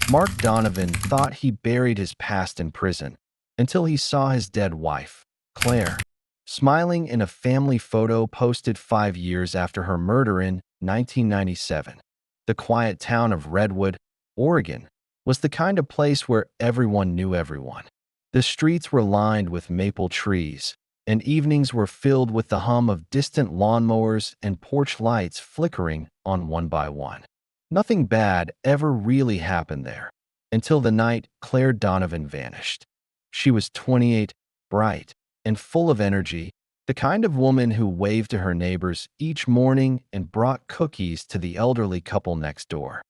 Mark Donovan thought he buried his past in prison until he saw his dead wife, Claire, smiling in a family photo posted 5 years after her murder in 1997. The quiet town of Redwood, Oregon, was the kind of place where everyone knew everyone. The streets were lined with maple trees, and evenings were filled with the hum of distant lawnmowers and porch lights flickering on one by one. Nothing bad ever really happened there, until the night Claire Donovan vanished. She was 28, bright, and full of energy, the kind of woman who waved to her neighbors each morning and brought cookies to the elderly couple next door.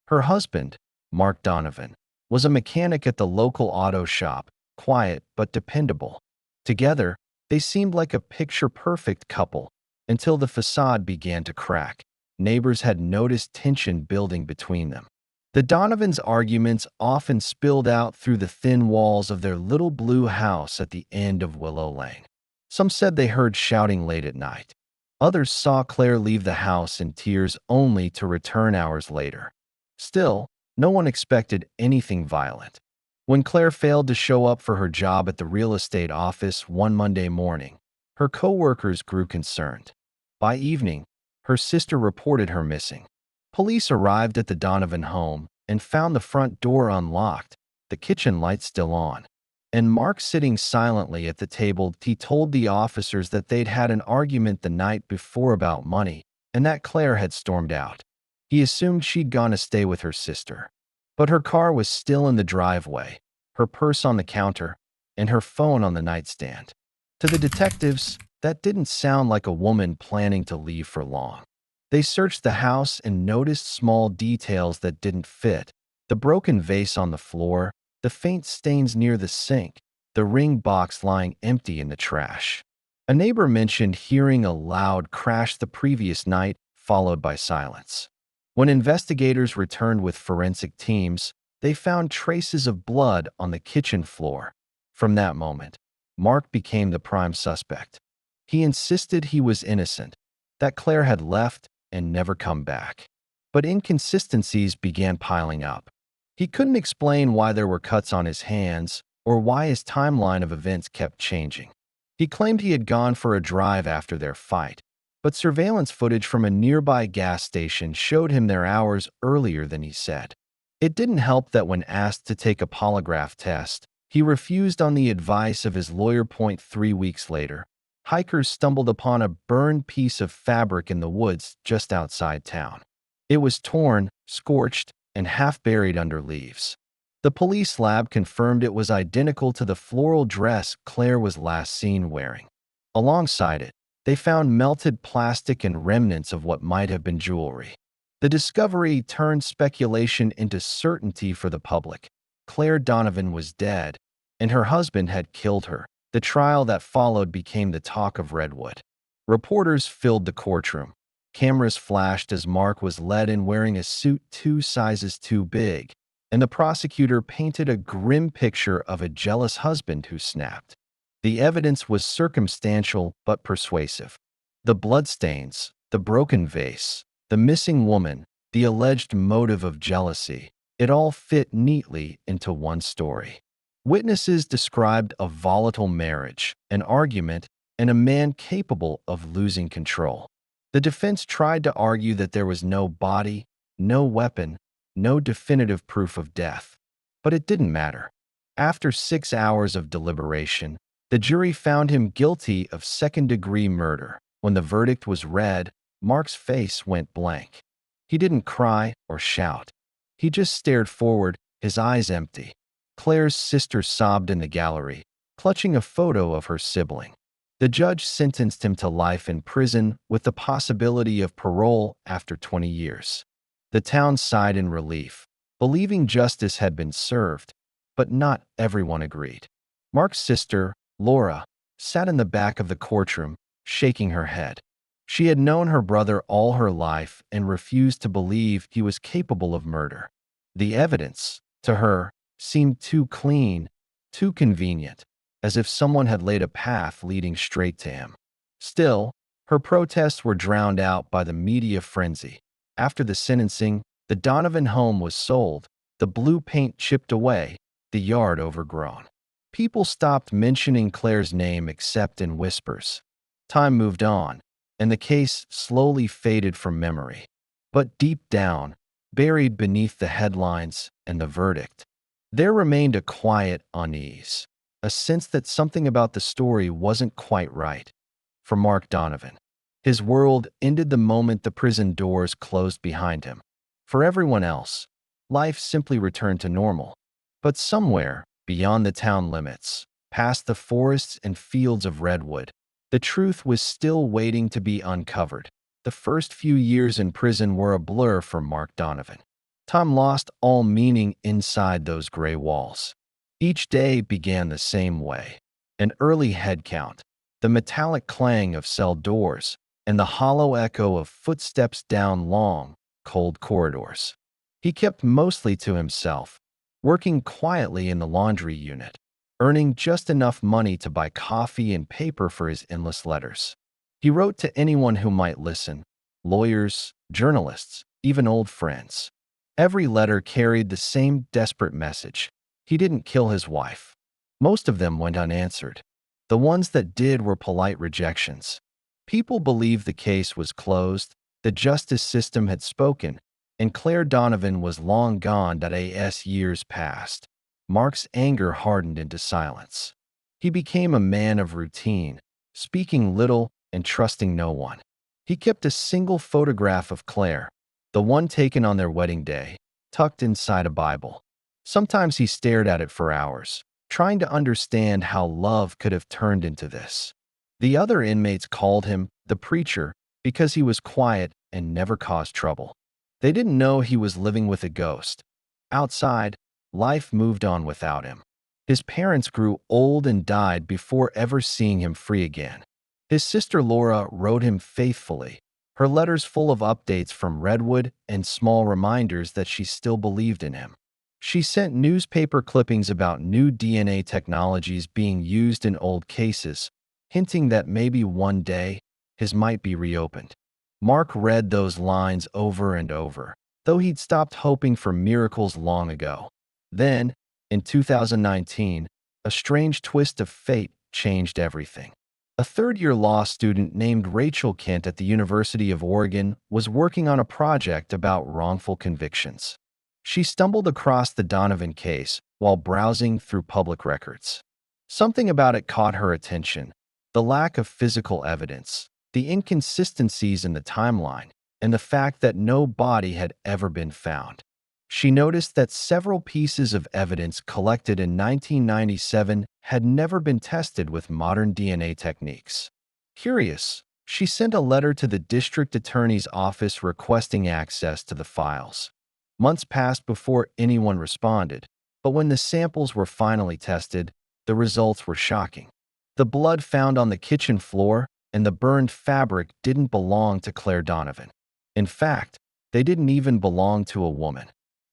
Her husband, Mark Donovan, was a mechanic at the local auto shop, quiet but dependable. Together, they seemed like a picture-perfect couple until the facade began to crack. Neighbors had noticed tension building between them. The Donovans' arguments often spilled out through the thin walls of their little blue house at the end of Willow Lane. Some said they heard shouting late at night. Others saw Claire leave the house in tears only to return hours later. Still, no one expected anything violent. When Claire failed to show up for her job at the real estate office one Monday morning, her co-workers grew concerned. By evening, her sister reported her missing. Police arrived at the Donovan home and found the front door unlocked, the kitchen lights still on, and Mark sitting silently at the table. He told the officers that they'd had an argument the night before about money and that Claire had stormed out. He assumed she'd gone to stay with her sister. But her car was still in the driveway, her purse on the counter, and her phone on the nightstand. To the detectives, that didn't sound like a woman planning to leave for long. They searched the house and noticed small details that didn't fit: the broken vase on the floor, the faint stains near the sink, the ring box lying empty in the trash. A neighbor mentioned hearing a loud crash the previous night, followed by silence. When investigators returned with forensic teams, they found traces of blood on the kitchen floor. From that moment, Mark became the prime suspect. He insisted he was innocent, that Claire had left and never come back. But inconsistencies began piling up. He couldn't explain why there were cuts on his hands or why his timeline of events kept changing. He claimed he had gone for a drive after their fight, but surveillance footage from a nearby gas station showed him there hours earlier than he said. It didn't help that when asked to take a polygraph test, he refused on the advice of his lawyer. 3 weeks later, hikers stumbled upon a burned piece of fabric in the woods just outside town. It was torn, scorched, and half buried under leaves. The police lab confirmed it was identical to the floral dress Claire was last seen wearing. Alongside it, they found melted plastic and remnants of what might have been jewelry. The discovery turned speculation into certainty for the public. Claire Donovan was dead, and her husband had killed her. The trial that followed became the talk of Redwood. Reporters filled the courtroom. Cameras flashed as Mark was led in wearing a suit 2 sizes too big, and the prosecutor painted a grim picture of a jealous husband who snapped. The evidence was circumstantial but persuasive. The bloodstains, the broken vase, the missing woman, the alleged motive of jealousy, it all fit neatly into one story. Witnesses described a volatile marriage, an argument, and a man capable of losing control. The defense tried to argue that there was no body, no weapon, no definitive proof of death. But it didn't matter. After 6 hours of deliberation, the jury found him guilty of second-degree murder. When the verdict was read, Mark's face went blank. He didn't cry or shout. He just stared forward, his eyes empty. Claire's sister sobbed in the gallery, clutching a photo of her sibling. The judge sentenced him to life in prison with the possibility of parole after 20 years. The town sighed in relief, believing justice had been served, but not everyone agreed. Mark's sister, Laura, sat in the back of the courtroom, shaking her head. She had known her brother all her life and refused to believe he was capable of murder. The evidence, to her, seemed too clean, too convenient, as if someone had laid a path leading straight to him. Still, her protests were drowned out by the media frenzy. After the sentencing, the Donovan home was sold, the blue paint chipped away, the yard overgrown. People stopped mentioning Claire's name except in whispers. Time moved on, and the case slowly faded from memory. But deep down, buried beneath the headlines and the verdict, there remained a quiet unease, a sense that something about the story wasn't quite right. For Mark Donovan, his world ended the moment the prison doors closed behind him. For everyone else, life simply returned to normal. But somewhere, beyond the town limits, past the forests and fields of redwood, the truth was still waiting to be uncovered. The first few years in prison were a blur for Mark Donovan. Time lost all meaning inside those gray walls. Each day began the same way. An early head count, the metallic clang of cell doors, and the hollow echo of footsteps down long, cold corridors. He kept mostly to himself, working quietly in the laundry unit, earning just enough money to buy coffee and paper for his endless letters. He wrote to anyone who might listen, lawyers, journalists, even old friends. Every letter carried the same desperate message. He didn't kill his wife. Most of them went unanswered. The ones that did were polite rejections. People believed the case was closed, the justice system had spoken, and Claire Donovan was long gone. As years passed, Mark's anger hardened into silence. He became a man of routine, speaking little and trusting no one. He kept a single photograph of Claire, the one taken on their wedding day, tucked inside a Bible. Sometimes he stared at it for hours, trying to understand how love could have turned into this. The other inmates called him the preacher because he was quiet and never caused trouble. They didn't know he was living with a ghost. Outside, life moved on without him. His parents grew old and died before ever seeing him free again. His sister Laura wrote him faithfully, her letters full of updates from Redwood and small reminders that she still believed in him. She sent newspaper clippings about new DNA technologies being used in old cases, hinting that maybe one day his might be reopened. Mark read those lines over and over, though he'd stopped hoping for miracles long ago. Then, in 2019, a strange twist of fate changed everything. A third-year law student named Rachel Kent at the University of Oregon was working on a project about wrongful convictions. She stumbled across the Donovan case while browsing through public records. Something about it caught her attention: the lack of physical evidence, the inconsistencies in the timeline, and the fact that no body had ever been found. She noticed that several pieces of evidence collected in 1997 had never been tested with modern DNA techniques. Curious, she sent a letter to the district attorney's office requesting access to the files. Months passed before anyone responded, but when the samples were finally tested, the results were shocking. The blood found on the kitchen floor and the burned fabric didn't belong to Claire Donovan. In fact, they didn't even belong to a woman.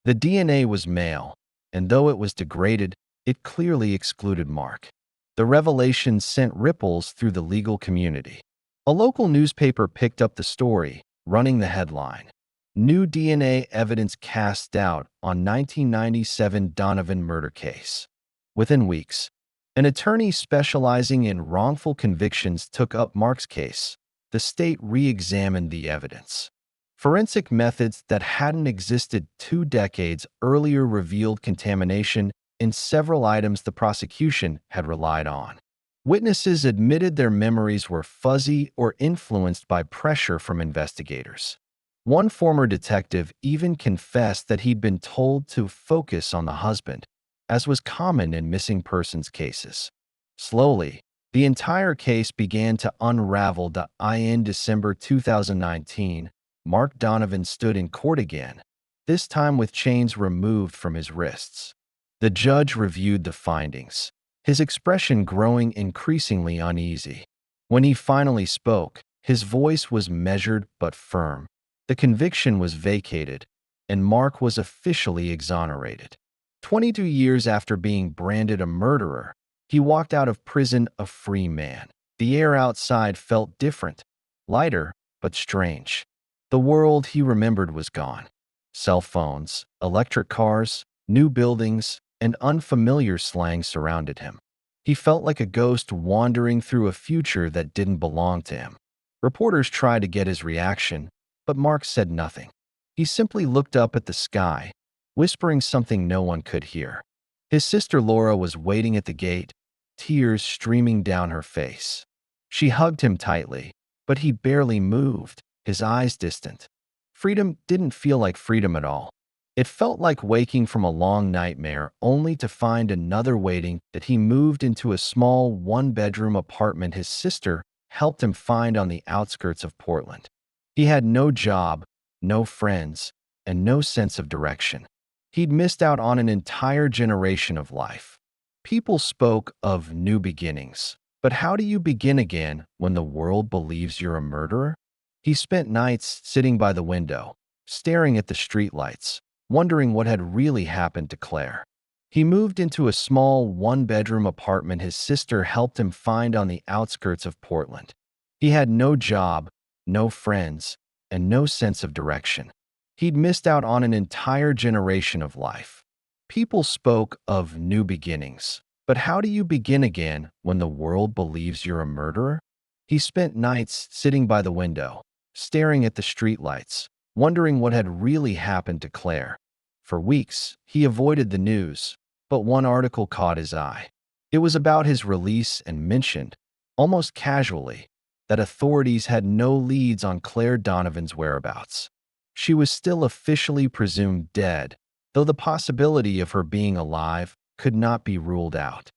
The DNA was male, and though it was degraded, it clearly excluded Mark. The revelation sent ripples through the legal community. A local newspaper picked up the story, running the headline: "New DNA evidence cast doubt on 1997 Donovan murder case." Within weeks, an attorney specializing in wrongful convictions took up Mark's case. The state re-examined the evidence. Forensic methods that hadn't existed 2 decades earlier revealed contamination in several items the prosecution had relied on. Witnesses admitted their memories were fuzzy or influenced by pressure from investigators. One former detective even confessed that he'd been told to focus on the husband, as was common in missing persons cases. Slowly, the entire case began to unravel. In December 2019, Mark Donovan stood in court again, this time with chains removed from his wrists. The judge reviewed the findings, his expression growing increasingly uneasy. When he finally spoke, his voice was measured but firm. The conviction was vacated, and Mark was officially exonerated. 22 years after being branded a murderer, he walked out of prison a free man. The air outside felt different, lighter but strange. The world he remembered was gone. Cell phones, electric cars, New buildings and unfamiliar slang surrounded him. He felt like a ghost wandering through a future that didn't belong to him. Reporters tried to get his reaction, but Mark said nothing. He simply looked up at the sky, whispering something no one could hear. His sister Laura was waiting at the gate, tears streaming down her face. She hugged him tightly, but he barely moved, his eyes distant. Freedom didn't feel like freedom at all. It felt like waking from a long nightmare only to find another waiting. That he moved into a small one-bedroom apartment his sister helped him find on the outskirts of Portland. He had no job, no friends, and no sense of direction. He'd missed out on an entire generation of life. People spoke of new beginnings, but how do you begin again when the world believes you're a murderer? He spent nights sitting by the window, staring at the streetlights, wondering what had really happened to Claire. He moved into a small one-bedroom apartment his sister helped him find on the outskirts of Portland. He had no job, no friends, and no sense of direction. He'd missed out on an entire generation of life. People spoke of new beginnings, but how do you begin again when the world believes you're a murderer? He spent nights sitting by the window, staring at the streetlights, wondering what had really happened to Claire. For weeks, he avoided the news, but one article caught his eye. It was about his release and mentioned, almost casually, that authorities had no leads on Claire Donovan's whereabouts. She was still officially presumed dead, though the possibility of her being alive could not be ruled out.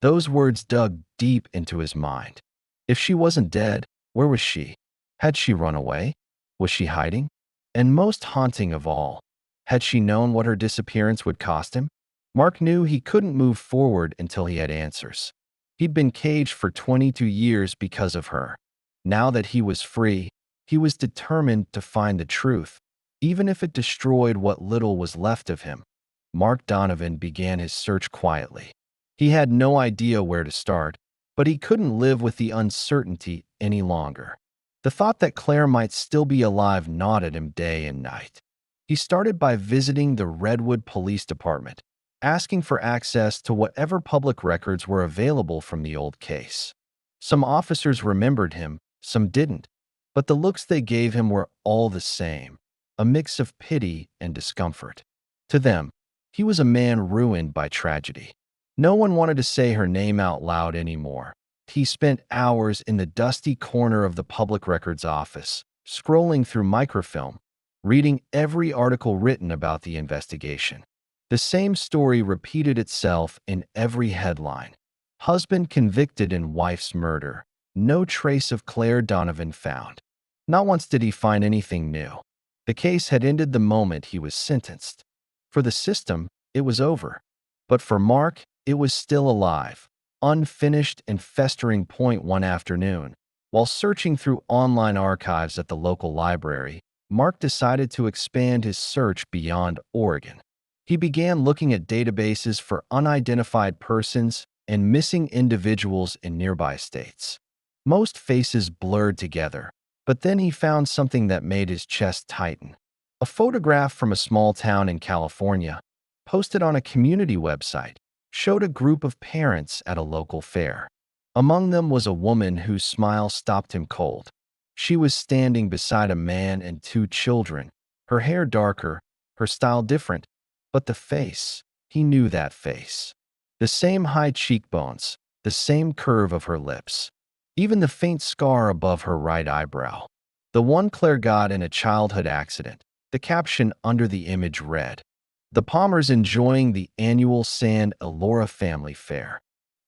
Those words dug deep into his mind. If she wasn't dead, where was she? Had she run away? Was she hiding? And most haunting of all, had she known what her disappearance would cost him? Mark knew he couldn't move forward until he had answers. He'd been caged for 22 years because of her. Now that he was free, he was determined to find the truth, even if it destroyed what little was left of him. Mark Donovan began his search quietly. He had no idea where to start, but he couldn't live with the uncertainty any longer. The thought that Claire might still be alive gnawed at him day and night. He started by visiting the Redwood Police Department, asking for access to whatever public records were available from the old case. Some officers remembered him, some didn't, but the looks they gave him were all the same, a mix of pity and discomfort. To them, he was a man ruined by tragedy. No one wanted to say her name out loud anymore. He spent hours in the dusty corner of the public records office, scrolling through microfilm, reading every article written about the investigation. The same story repeated itself in every headline. Husband convicted in wife's murder. No trace of Claire Donovan found. Not once did he find anything new. The case had ended the moment he was sentenced. For the system, it was over. But for Mark, it was still alive, unfinished and festering. One afternoon, while searching through online archives at the local library, Mark decided to expand his search beyond Oregon. He began looking at databases for unidentified persons and missing individuals in nearby states. Most faces blurred together, but then he found something that made his chest tighten. A photograph from a small town in California, posted on a community website, showed a group of parents at a local fair. Among them was a woman whose smile stopped him cold. She was standing beside a man and two children, her hair darker, her style different, but the face, he knew that face. The same high cheekbones, the same curve of her lips, even the faint scar above her right eyebrow. The one Claire got in a childhood accident. The caption under the image read, "The Palmers enjoying the annual San Elora Family Fair."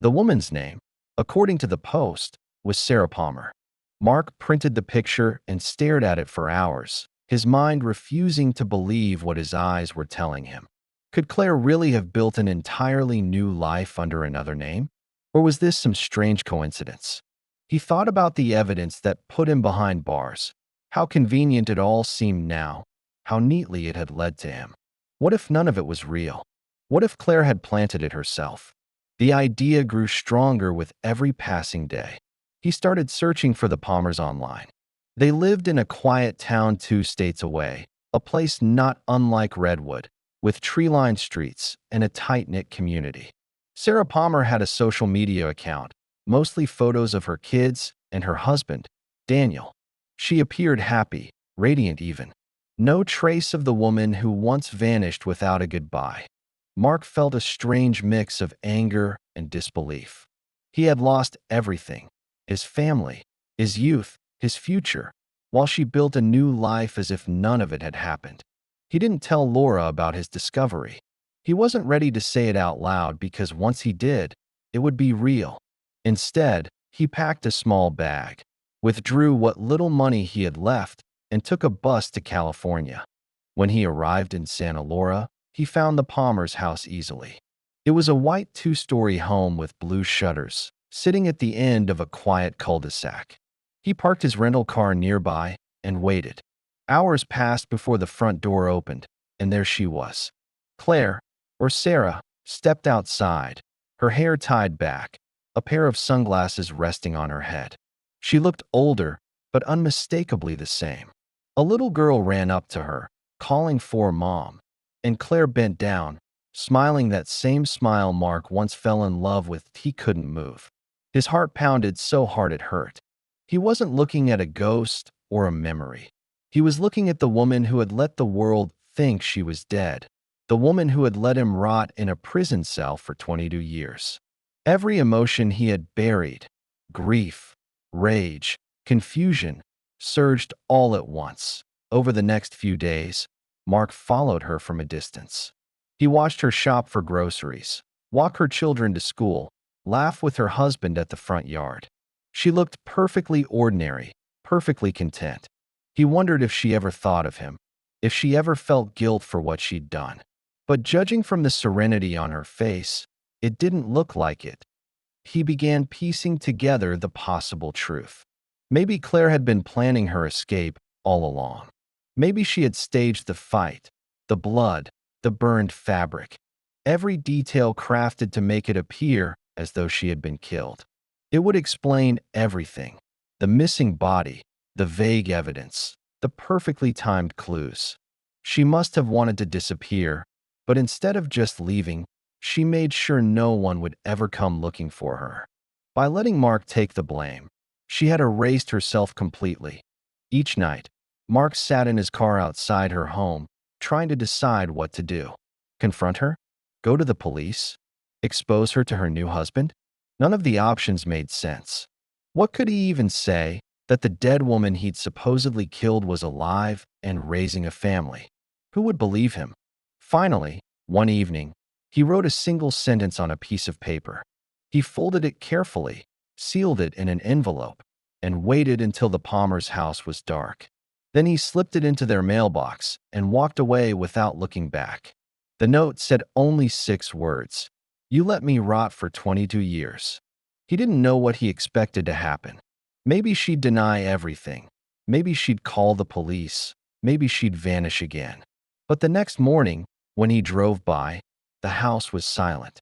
The woman's name, according to the post, was Sarah Palmer. Mark printed the picture and stared at it for hours, his mind refusing to believe what his eyes were telling him. Could Claire really have built an entirely new life under another name? Or was this some strange coincidence? He thought about the evidence that put him behind bars, how convenient it all seemed now, how neatly it had led to him. What if none of it was real? What if Claire had planted it herself? The idea grew stronger with every passing day. He started searching for the Palmers online. They lived in a quiet town 2 states away, a place not unlike Redwood, with tree-lined streets and a tight-knit community. Sarah Palmer had a social media account, mostly photos of her kids and her husband, Daniel. She appeared happy, radiant even. No trace of the woman who once vanished without a goodbye. Mark felt a strange mix of anger and disbelief. He had lost everything: his family, his youth, his future, while she built a new life as if none of it had happened. He didn't tell Laura about his discovery. He wasn't ready to say it out loud because once he did, it would be real. Instead, he packed a small bag, withdrew what little money he had left, and took a bus to California. When he arrived in Santa Laura, he found the Palmer's house easily. It was a white two-story home with blue shutters, sitting at the end of a quiet cul-de-sac. He parked his rental car nearby and waited. Hours passed before the front door opened, and there she was. Claire, or Sarah, stepped outside, her hair tied back, a pair of sunglasses resting on her head. She looked older, but unmistakably the same. A little girl ran up to her, calling for Mom, and Claire bent down, smiling that same smile Mark once fell in love with. He couldn't move. His heart pounded so hard it hurt. He wasn't looking at a ghost or a memory. He was looking at the woman who had let the world think she was dead, the woman who had let him rot in a prison cell for 22 years. Every emotion he had buried, grief, rage, confusion, surged all at once. Over the next few days, Mark followed her from a distance. He watched her shop for groceries, walk her children to school, laugh with her husband at the front yard. She looked perfectly ordinary, perfectly content. He wondered if she ever thought of him, if she ever felt guilt for what she'd done. But judging from the serenity on her face, it didn't look like it. He began piecing together the possible truth. Maybe Claire had been planning her escape all along. Maybe she had staged the fight, the blood, the burned fabric, every detail crafted to make it appear as though she had been killed. It would explain everything: the missing body, the vague evidence, the perfectly timed clues. She must have wanted to disappear, but instead of just leaving, she made sure no one would ever come looking for her. By letting Mark take the blame, she had erased herself completely. Each night, Mark sat in his car outside her home, trying to decide what to do. Confront her? Go to the police? Expose her to her new husband? None of the options made sense. What could he even say? That the dead woman he'd supposedly killed was alive and raising a family? Who would believe him? Finally, one evening, he wrote a single sentence on a piece of paper. He folded it carefully, sealed it in an envelope, and waited until the Palmer's house was dark. Then he slipped it into their mailbox and walked away without looking back. The note said only 6 words: "You let me rot for 22 years." He didn't know what he expected to happen. Maybe she'd deny everything. Maybe she'd call the police. Maybe she'd vanish again. But the next morning, when he drove by, the house was silent.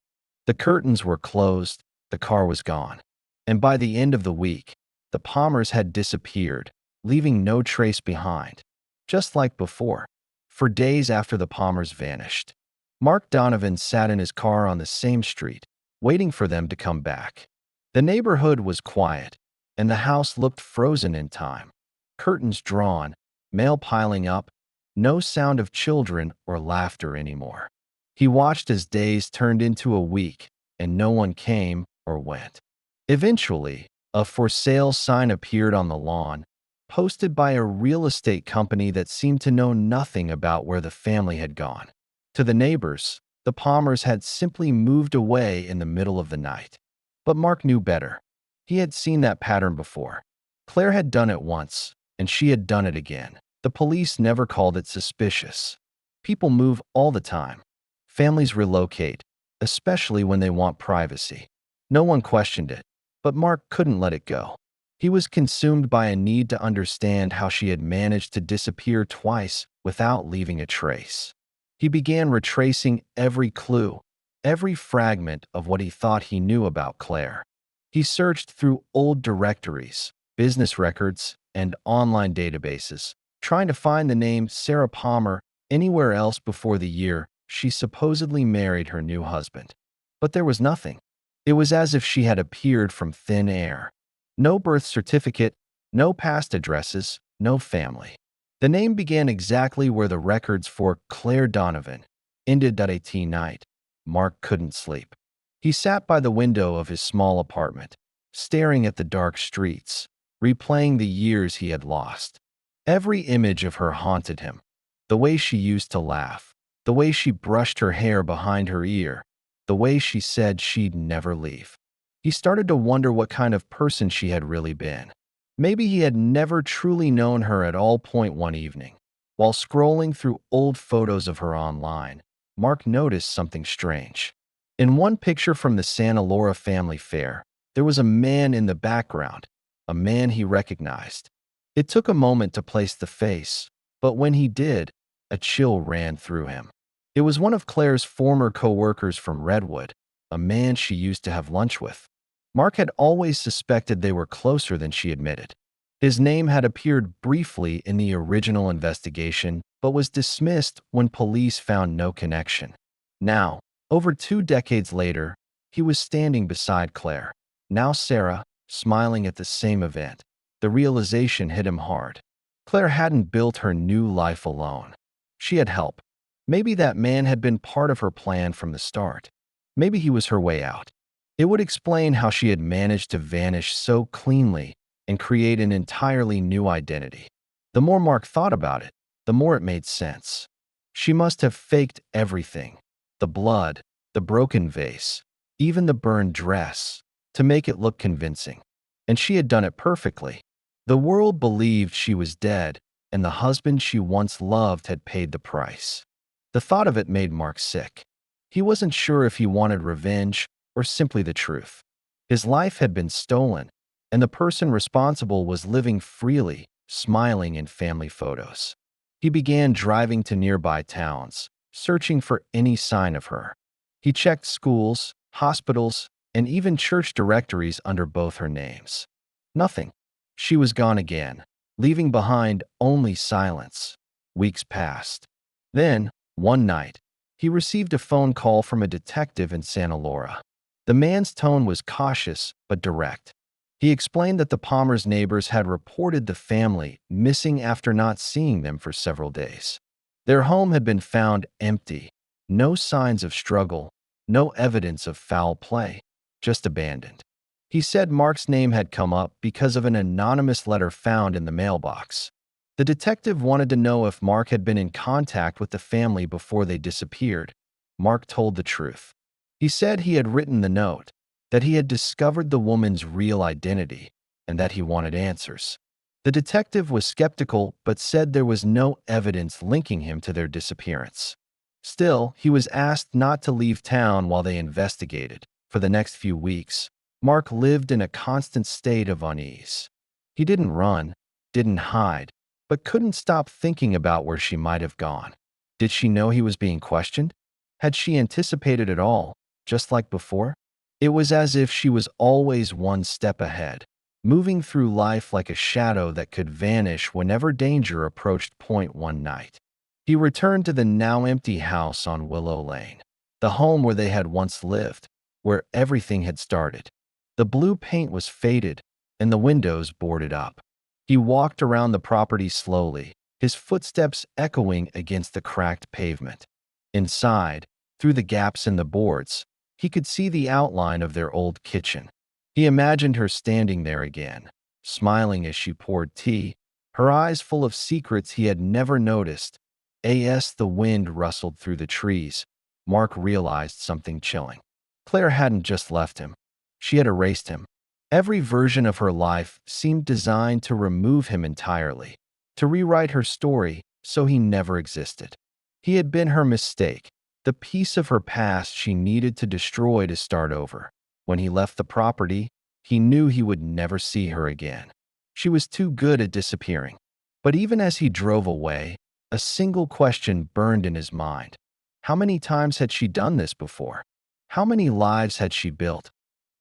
The curtains were closed, the car was gone. And by the end of the week, the Palmers had disappeared, leaving no trace behind. Just like before, for days after the Palmers vanished, Mark Donovan sat in his car on the same street, waiting for them to come back. The neighborhood was quiet, and the house looked frozen in time. Curtains drawn, mail piling up, no sound of children or laughter anymore. He watched as days turned into a week, and no one came or went. Eventually, a for sale sign appeared on the lawn, posted by a real estate company that seemed to know nothing about where the family had gone. To the neighbors, the Palmers had simply moved away in the middle of the night. But Mark knew better. He had seen that pattern before. Claire had done it once, and she had done it again. The police never called it suspicious. People move all the time. Families relocate, especially when they want privacy. No one questioned it, but Mark couldn't let it go. He was consumed by a need to understand how she had managed to disappear twice without leaving a trace. He began retracing every clue, every fragment of what he thought he knew about Claire. He searched through old directories, business records, and online databases, trying to find the name Sarah Palmer anywhere else before the year she supposedly married her new husband. But there was nothing. It was as if she had appeared from thin air. No birth certificate, no past addresses, no family. The name began exactly where the records for Claire Donovan ended that 18 night. Mark couldn't sleep. He sat by the window of his small apartment, staring at the dark streets, replaying the years he had lost. Every image of her haunted him. The way she used to laugh, the way she brushed her hair behind her ear, the way she said she'd never leave. He started to wonder what kind of person she had really been. Maybe he had never truly known her at all. One evening, while scrolling through old photos of her online, Mark noticed something strange. In one picture from the Santa Laura family fair, there was a man in the background, a man he recognized. It took a moment to place the face, but when he did, a chill ran through him. It was one of Claire's former co-workers from Redwood, a man she used to have lunch with. Mark had always suspected they were closer than she admitted. His name had appeared briefly in the original investigation, but was dismissed when police found no connection. Now, over 2 decades later, he was standing beside Claire, now Sarah, smiling at the same event. The realization hit him hard. Claire hadn't built her new life alone. She had help. Maybe that man had been part of her plan from the start. Maybe he was her way out. It would explain how she had managed to vanish so cleanly and create an entirely new identity. The more Mark thought about it, the more it made sense. She must have faked everything: the blood, the broken vase, even the burned dress, to make it look convincing. And she had done it perfectly. The world believed she was dead, and the husband she once loved had paid the price. The thought of it made Mark sick. He wasn't sure if he wanted revenge or simply the truth. His life had been stolen, and the person responsible was living freely, smiling in family photos. He began driving to nearby towns, searching for any sign of her. He checked schools, hospitals, and even church directories under both her names. Nothing. She was gone again, leaving behind only silence. Weeks passed. Then, one night, he received a phone call from a detective in Santa Laura. The man's tone was cautious but direct. He explained that the Palmers' neighbors had reported the family missing after not seeing them for several days. Their home had been found empty, no signs of struggle, no evidence of foul play, just abandoned. He said Mark's name had come up because of an anonymous letter found in the mailbox. The detective wanted to know if Mark had been in contact with the family before they disappeared. Mark told the truth. He said he had written the note, that he had discovered the woman's real identity, and that he wanted answers. The detective was skeptical but said there was no evidence linking him to their disappearance. Still, he was asked not to leave town while they investigated. For the next few weeks, Mark lived in a constant state of unease. He didn't run, didn't hide, but couldn't stop thinking about where she might have gone. Did she know he was being questioned? Had she anticipated it all, just like before? It was as if she was always one step ahead, moving through life like a shadow that could vanish whenever danger approached. One night, he returned to the now empty house on Willow Lane, the home where they had once lived, where everything had started. The blue paint was faded, and the windows boarded up. He walked around the property slowly, his footsteps echoing against the cracked pavement. Inside, through the gaps in the boards, he could see the outline of their old kitchen. He imagined her standing there again, smiling as she poured tea, her eyes full of secrets he had never noticed. As the wind rustled through the trees, Mark realized something chilling. Claire hadn't just left him. She had erased him. Every version of her life seemed designed to remove him entirely, to rewrite her story so he never existed. He had been her mistake, the piece of her past she needed to destroy to start over. When he left the property, he knew he would never see her again. She was too good at disappearing. But even as he drove away, a single question burned in his mind. How many times had she done this before? How many lives had she built,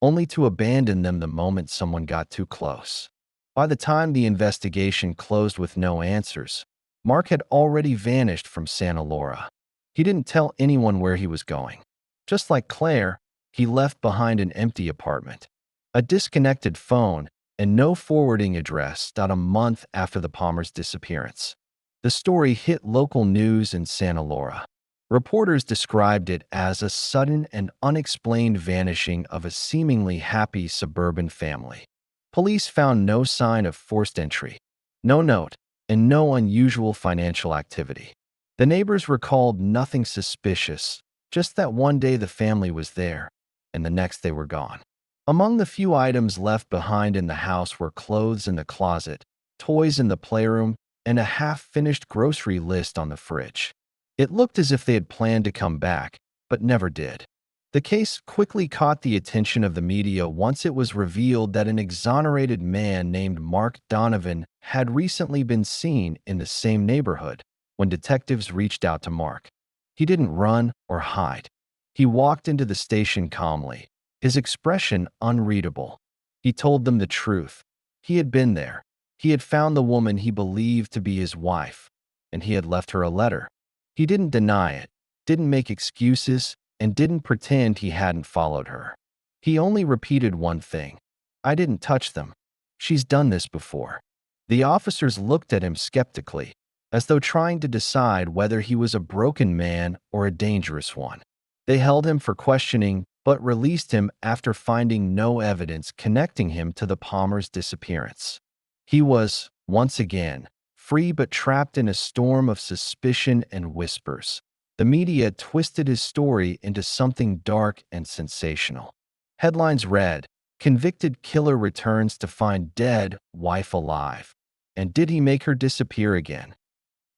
only to abandon them the moment someone got too close? By the time the investigation closed with no answers, Mark had already vanished from Santa Laura. He didn't tell anyone where he was going. Just like Claire, he left behind an empty apartment, a disconnected phone, and no forwarding address about a month after the Palmer's disappearance. The story hit local news in Santa Laura. Reporters described it as a sudden and unexplained vanishing of a seemingly happy suburban family. Police found no sign of forced entry, no note, and no unusual financial activity. The neighbors recalled nothing suspicious, just that one day the family was there, and the next they were gone. Among the few items left behind in the house were clothes in the closet, toys in the playroom, and a half-finished grocery list on the fridge. It looked as if they had planned to come back, but never did. The case quickly caught the attention of the media once it was revealed that an exonerated man named Mark Donovan had recently been seen in the same neighborhood. When detectives reached out to Mark, he didn't run or hide. He walked into the station calmly, his expression unreadable. He told them the truth. He had been there. He had found the woman he believed to be his wife, and he had left her a letter. He didn't deny it, didn't make excuses, and didn't pretend he hadn't followed her. He only repeated one thing: "I didn't touch them. She's done this before." The officers looked at him skeptically, as though trying to decide whether he was a broken man or a dangerous one. They held him for questioning, but released him after finding no evidence connecting him to the Palmer's disappearance. He was, once again, free but trapped in a storm of suspicion and whispers. The media twisted his story into something dark and sensational. Headlines read, "Convicted killer returns to find dead wife alive." And did he make her disappear again?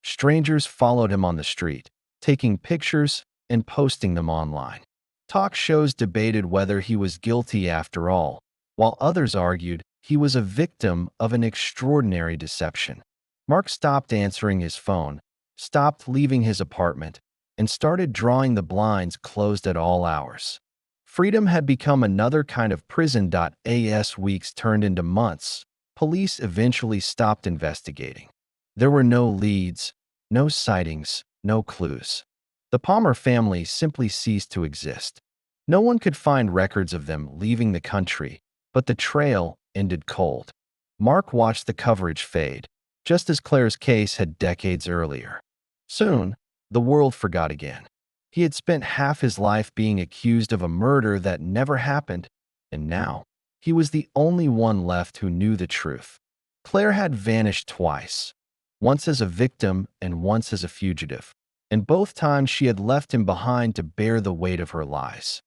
Strangers followed him on the street, taking pictures and posting them online. Talk shows debated whether he was guilty after all, while others argued he was a victim of an extraordinary deception. Mark stopped answering his phone, stopped leaving his apartment, and started drawing the blinds closed at all hours. Freedom had become another kind of prison. As weeks turned into months, police eventually stopped investigating. There were no leads, no sightings, no clues. The Palmer family simply ceased to exist. No one could find records of them leaving the country, but the trail ended cold. Mark watched the coverage fade, just as Claire's case had decades earlier. Soon, the world forgot again. He had spent half his life being accused of a murder that never happened, and now he was the only one left who knew the truth. Claire had vanished twice, once as a victim and once as a fugitive, and both times she had left him behind to bear the weight of her lies.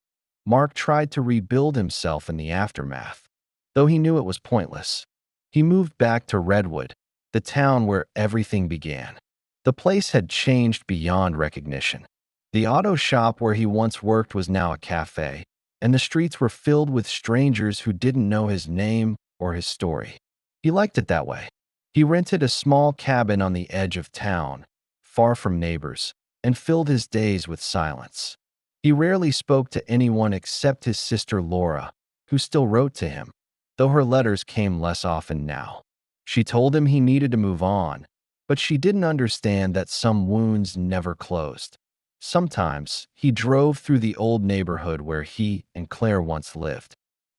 Mark tried to rebuild himself in the aftermath, though he knew it was pointless. He moved back to Redwood, the town where everything began. The place had changed beyond recognition. The auto shop where he once worked was now a cafe, and the streets were filled with strangers who didn't know his name or his story. He liked it that way. He rented a small cabin on the edge of town, far from neighbors, and filled his days with silence. He rarely spoke to anyone except his sister Laura, who still wrote to him, though her letters came less often now. She told him he needed to move on, but she didn't understand that some wounds never closed. Sometimes he drove through the old neighborhood where he and Claire once lived.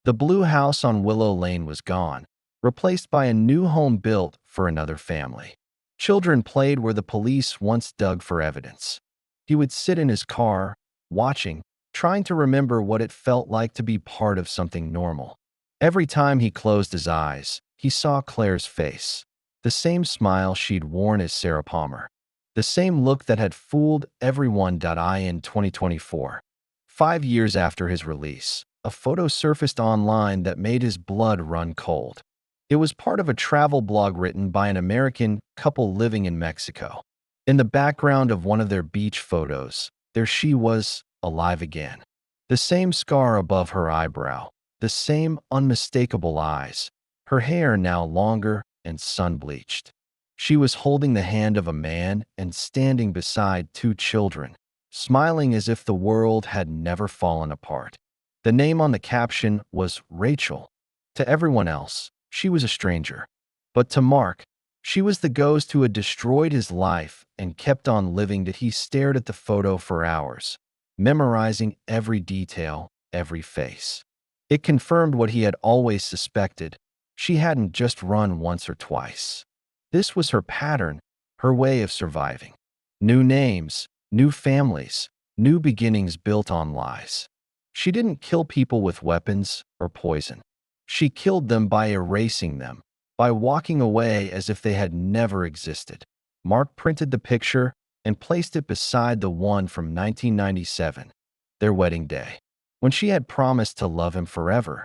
The blue house on Willow Lane was gone, replaced by a new home built for another family. Children played where the police once dug for evidence. He would sit in his car, watching, trying to remember what it felt like to be part of something normal. Every time he closed his eyes, he saw Claire's face, the same smile she'd worn as Sarah Palmer, the same look that had fooled everyone. In 2024, 5 years after his release, a photo surfaced online that made his blood run cold. It was part of a travel blog written by an American couple living in Mexico. In the background of one of their beach photos, there she was, alive again. The same scar above her eyebrow, the same unmistakable eyes, her hair now longer and sun-bleached. She was holding the hand of a man and standing beside 2 children, smiling as if the world had never fallen apart. The name on the caption was Rachel. To everyone else, she was a stranger. But to Mark, She was the ghost who had destroyed his life and kept on living. That he stared at the photo for hours, memorizing every detail, every face. It confirmed what he had always suspected. She hadn't just run once or twice. This was her pattern, her way of surviving. New names, new families, new beginnings built on lies. She didn't kill people with weapons or poison. She killed them by erasing them, by walking away as if they had never existed. Mark printed the picture and placed it beside the one from 1997, their wedding day, when she had promised to love him forever.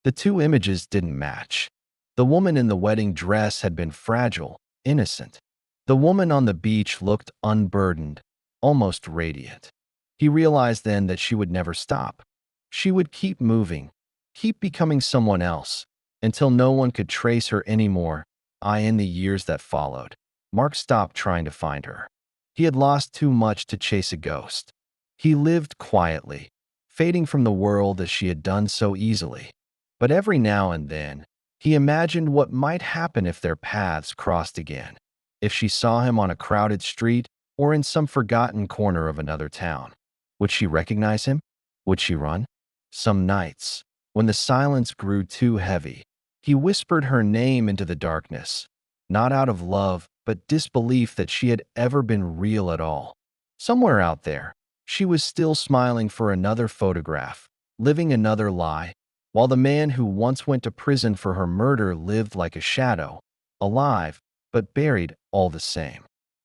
The two images didn't match. The woman in the wedding dress had been fragile, innocent. The woman on the beach looked unburdened, almost radiant. He realized then that she would never stop. She would keep moving, keep becoming someone else, until no one could trace her anymore. In the years that followed, Mark stopped trying to find her. He had lost too much to chase a ghost. He lived quietly, fading from the world as she had done so easily. But every now and then, he imagined what might happen if their paths crossed again. If she saw him on a crowded street or in some forgotten corner of another town. Would she recognize him? Would she run? Some nights, when the silence grew too heavy, he whispered her name into the darkness, not out of love, but disbelief that she had ever been real at all. Somewhere out there, she was still smiling for another photograph, living another lie, while the man who once went to prison for her murder lived like a shadow, alive, but buried all the same.